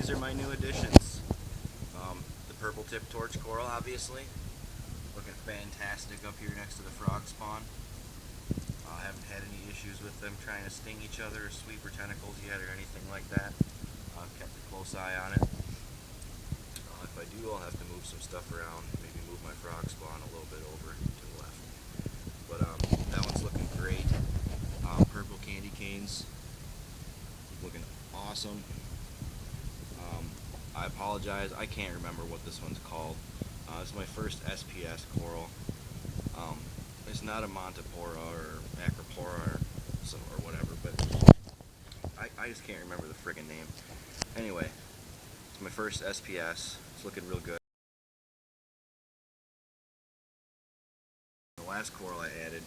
these are my new additions. The purple tip torch coral, obviously, looking fantastic up here next to the frog spawn. I haven't had any issues with them trying to sting each other or sweep their tentacles yet or anything like that. I've kept a close eye on it. If I do, I'll have to move some stuff around, maybe move my frog spawn a little bit over to the left. But that one's looking great. Purple candy canes, looking awesome. I apologize, I can't remember what this one's called. It's my first SPS coral. It's not a Montipora or Acropora or whatever, but I just can't remember the friggin' name. Anyway, it's my first SPS. It's looking real good. The last coral I added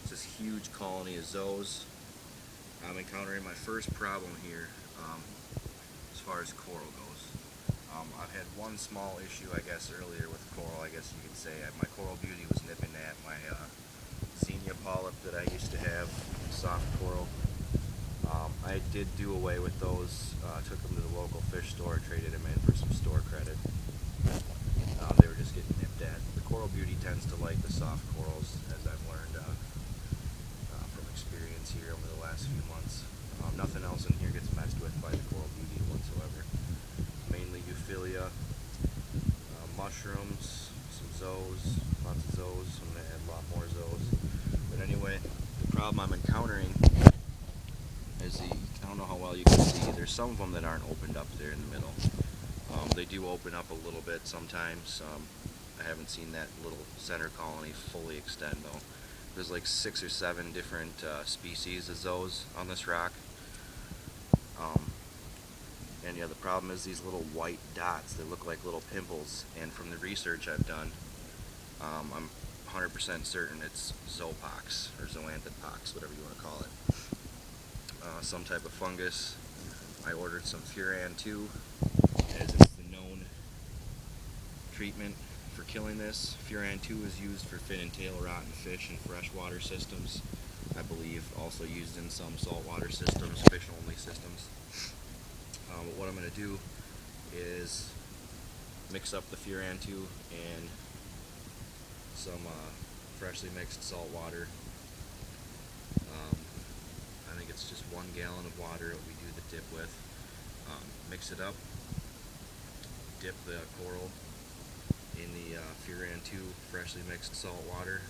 is this huge colony of zoes. I'm encountering my first problem here as far as coral goes. I've had one small issue, I guess, earlier with coral, I guess you could say. My Coral Beauty was nipping at my Xenia polyp that I used to have, soft coral. I did do away with those, took them to the local fish store, traded them in for some store credit. They were just getting nipped at. The Coral Beauty tends to like the soft corals, as I've learned from experience here over the last few months. Nothing else in here gets messed with by the Coral Beauty whatsoever. Mainly Euphilia, mushrooms, some zoes, lots of zoes. I'm going to add a lot more zoes. But anyway, the problem I'm encountering is I don't know how well you can see, there's some of them that aren't opened up there in the middle. They do open up a little bit sometimes. I haven't seen that little center colony fully extend though. There's like 6 or 7 different species of zoes on this rock. And yeah, the problem is these little white dots that look like little pimples, and from the research I've done, I'm 100% certain it's zoopox, or zoanthipox, whatever you want to call it. Some type of fungus. I ordered some Furan 2, as it's the known treatment for killing this. Furan 2 is used for fin and tail rot in fish and freshwater systems. I believe also used in some saltwater systems, fish-only systems. But what I'm going to do is mix up the Furan 2 and some freshly mixed salt water. I think it's just 1 gallon of water that we do the dip with. Mix it up, dip the coral in the Furan 2 freshly mixed salt water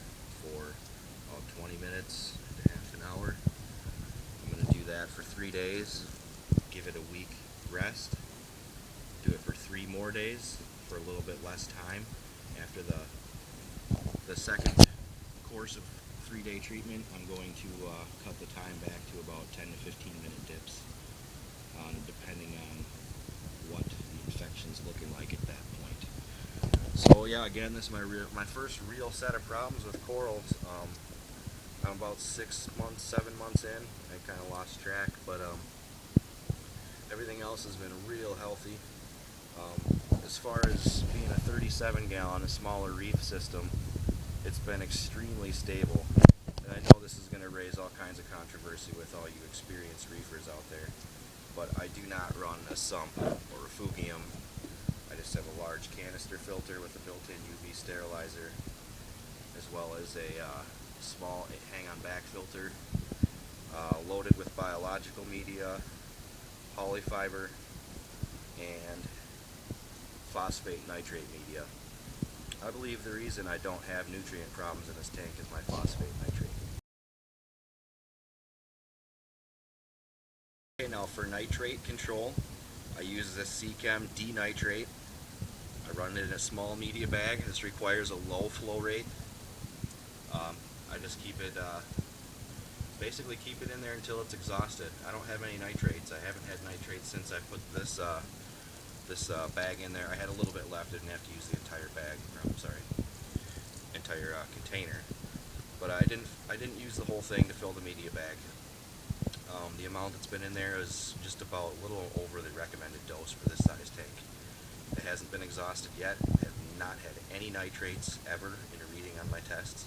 for about 20 minutes to half an hour. I'm going to do that for 3 days, give it a week rest, do it for 3 more days for a little bit less time. After the second course of 3-day treatment, I'm going to cut the time back to about 10 to 15 minute dips, depending on what the infection's looking like at that point. So yeah, again, this is my first real set of problems with corals. I'm about 6 months, 7 months in. I kind of lost track, but everything else has been real healthy. As far as being a 37 gallon, a smaller reef system, it's been extremely stable. And I know this is going to raise all kinds of controversy with all you experienced reefers out there, but I do not run a sump or refugium. I just have a large canister filter with a built-in UV sterilizer, as well as a small hang-on-back filter loaded with biological media, polyfiber, and phosphate nitrate media. I believe the reason I don't have nutrient problems in this tank is my phosphate nitrate. Okay, now for nitrate control, I use this Seachem D-nitrate. I run it in a small media bag. This requires a low flow rate. I just basically keep it in there until it's exhausted. I don't have any nitrates. I haven't had nitrates since I put this bag in there. I had a little bit left. I didn't have to use the entire bag. Entire container. But I didn't use the whole thing to fill the media bag. The amount that's been in there is just about a little over the recommended dose for this size tank. It hasn't been exhausted yet. I have not had any nitrates ever in a reading on my tests.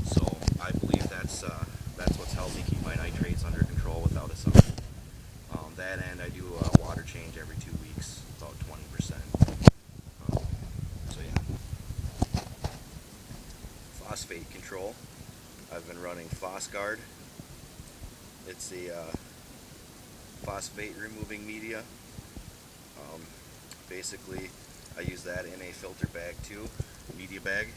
So I believe that's what's helped me keep my nitrates under control without a sump. that end, I do a water change every 2 weeks, about 20%. So yeah. Phosphate control. I've been running PhosGuard. It's a phosphate removing media. Basically, I use that in a filter bag too, media bag.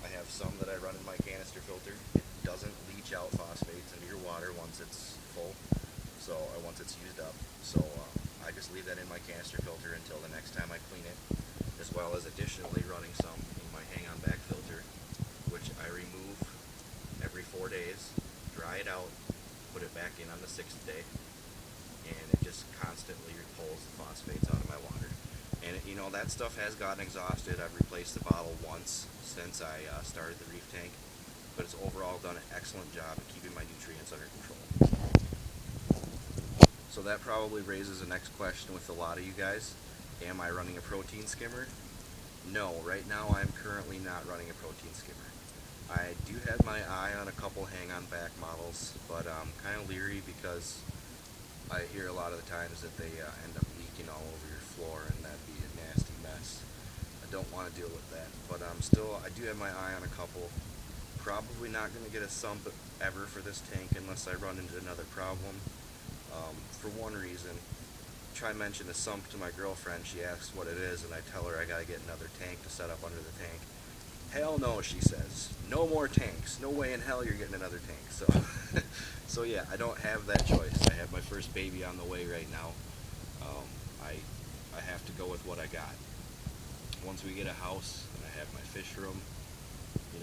I have some that I run in my canister filter. It doesn't leach out phosphates into your water once it's full, or once it's used up. So I just leave that in my canister filter until the next time I clean it, as well as additionally running some in my hang-on back filter, which I remove every 4 days, dry it out, put it back in on the 6th day, and it just constantly pulls the phosphates out of my water. And that stuff has gotten exhausted. I've replaced the bottle once since I started the Reef tank, but it's overall done an excellent job of keeping my nutrients under control. So that probably raises the next question with a lot of you guys. Am I running a protein skimmer? No, right now I'm currently not running a protein skimmer. I do have my eye on a couple hang-on back models, but I'm kind of leery because I hear a lot of the times that they end up leaking all over your floor, and that'd be a nasty mess. I don't want to deal with that, but I do have my eye on a couple. Probably not going to get a sump ever for this tank unless I run into another problem. For one reason, try and mention a sump to my girlfriend. She asks what it is, and I tell her I got to get another tank to set up under the tank. Hell no, she says. No more tanks. No way in hell you're getting another tank. So yeah, I don't have that choice. I have my first baby on the way right now. I have to go with what I got. Once we get a house and I have my fish room,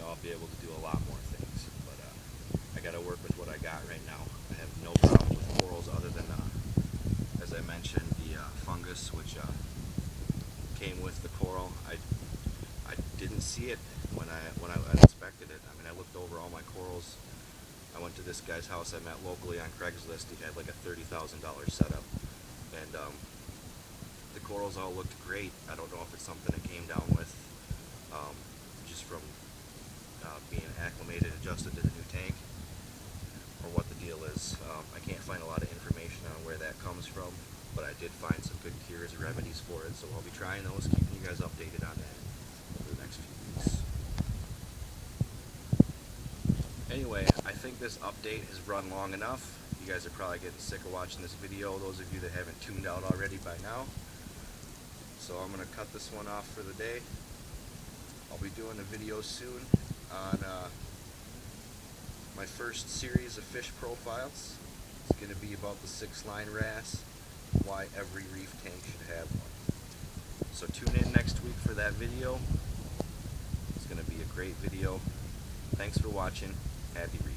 I'll be able to do a lot more things. But I got to work with what I got right now. I have no problem with corals other than, as I mentioned, the fungus, which came with the coral. I didn't see it when I inspected it. I mean, I looked over all my corals. I went to this guy's house I met locally on Craigslist. He had like a $30,000 setup, and the corals all looked great. I don't know if it's something it came down with just from being acclimated, adjusted to the new tank, or what the deal is. I can't find a lot of information on where that comes from, but I did find some good cures and remedies for it, so I'll be trying those, keeping you guys updated on that over the next few weeks. Anyway, I think this update has run long enough. You guys are probably getting sick of watching this video, those of you that haven't tuned out already by now. So I'm going to cut this one off for the day. I'll be doing a video soon on my first series of fish profiles. It's going to be about the 6-line wrasse, why every reef tank should have one. So tune in next week for that video. It's going to be a great video. Thanks for watching. Happy reefing.